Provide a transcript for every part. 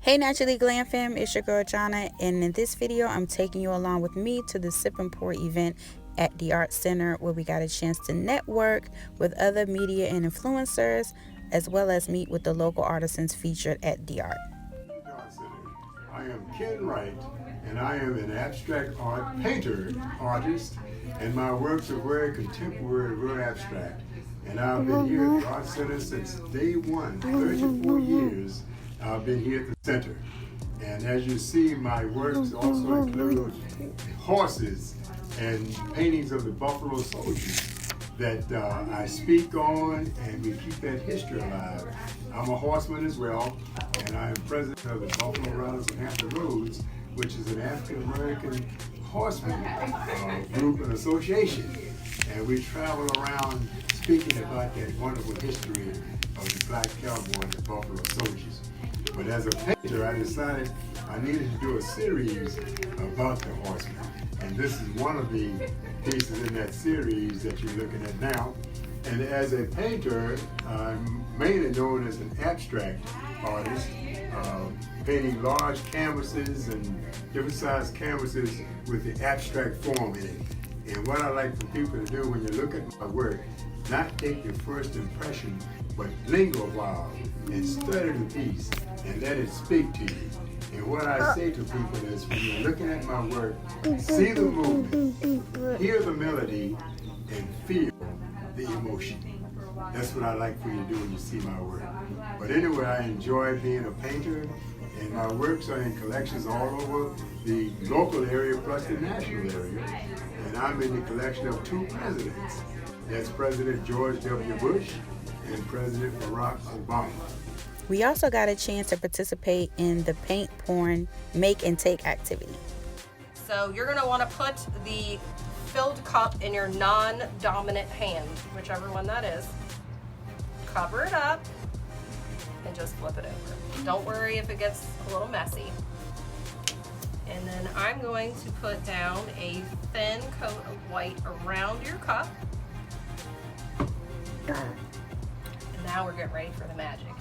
Hey Naturally Glam fam, it's your girl Jonna, and in this video I'm taking you along with me to the Sip and Pour event at the Art Center, where we got a chance to network with other media and influencers, as well as meet with the local artisans featured at the Art. I am Ken Wright, and I am an abstract art painter, artist, and my works are very contemporary, very abstract. And I've been here at the Art Center since day one, 34 years. I've been here at the center. And as you see, my works also include horses and paintings of the Buffalo Soldiers that I speak on, and we keep that history alive. I'm a horseman as well, and I am president of the Buffalo Riders of Hampton Roads, which is an African-American horseman group and association. And we travel around speaking about that wonderful history of the black cowboy and the Buffalo Soldiers. But as a painter, I decided I needed to do a series about the horsemen. And this is one of the pieces in that series that you're looking at now. And as a painter, I'm mainly known as an abstract artist, painting large canvases and different size canvases with the abstract form in it. And what I like for people to do when you look at my work, not take your first impression, but linger a while and study the piece and let it speak to you. And what I say to people is, when you're looking at my work, see the movement, hear the melody, and feel the emotion. That's what I like for you to do when you see my work. But anyway, I enjoy being a painter, and my works are in collections all over the local area plus the national area. And I'm in the collection of two presidents. That's President George W. Bush and President Barack Obama. We also got a chance to participate in the paint, porn, make and take activity. So you're going to want to put the filled cup in your non-dominant hand, whichever one that is. Cover it up and just flip it over. Don't worry if it gets a little messy. And then I'm going to put down a thin coat of white around your cup. And now we're getting ready for the magic.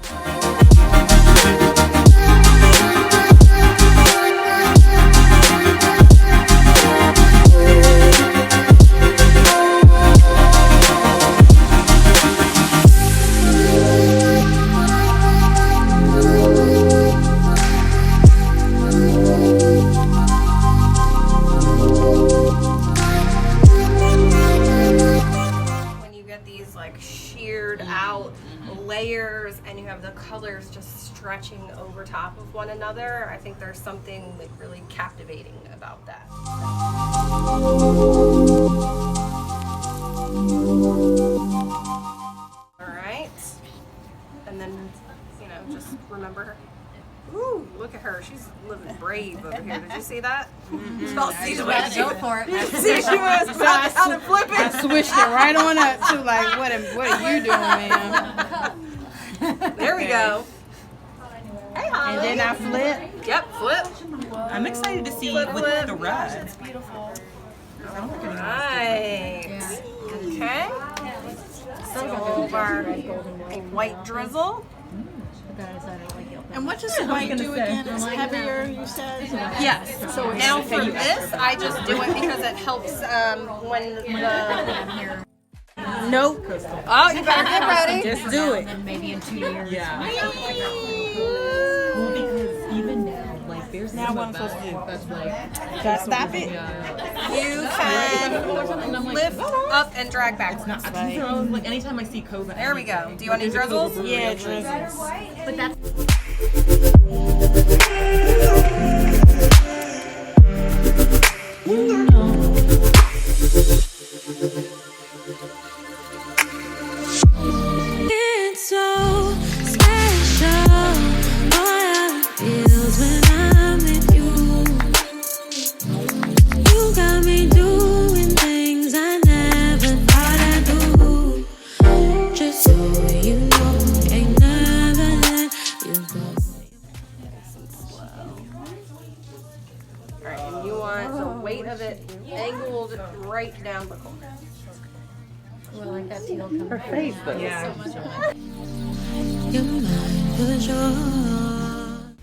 Out layers and you have the colors just stretching over top of one another, I think there's something like really captivating about that. Alright, and then, just remember her. Ooh, look at her. She's living brave over here. Did you see that? Y'all see the way she go for it. See, she was about to flip it. I switched it right on up to like, what are you doing, ma'am? There we go. Hey, Holly. And then I flip. Yep, flip. I'm excited to see Flip, with flip. the red. It's beautiful. Right. Okay. So all of our white drizzle. And what does the white do again? It's heavier, you said? Yes. So now for this, I just do it because it helps when the... Nope. Oh, you better get ready. Just do it. And maybe in 2 years. Yeah. Well, because even now, like, there's Now some what I'm of supposed to do? that's like... Just stop it? You can lift up and drag back. Like, anytime I see COVID... There we go. Do you want any drizzles? Yeah, drizzles. But that's... It's so special. All it feels when I'm with you. You got me doing things I never thought I'd do. Just so you know, ain't never let you go. Alright, and you want the weight of it angled right down the corner. Her face, though. Yeah. Your mind was yours.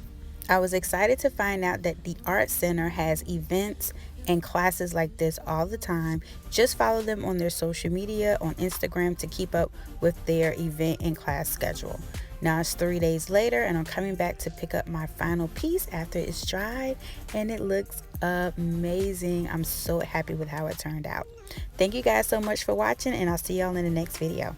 I was excited to find out that the Art Center has events and classes like this all the time. Just follow them on their social media on Instagram to keep up with their event and class schedule. Now it's 3 days later and I'm coming back to pick up my final piece after it's dried, and it looks amazing. I'm so happy with how it turned out. Thank you guys so much for watching, and I'll see y'all in the next video.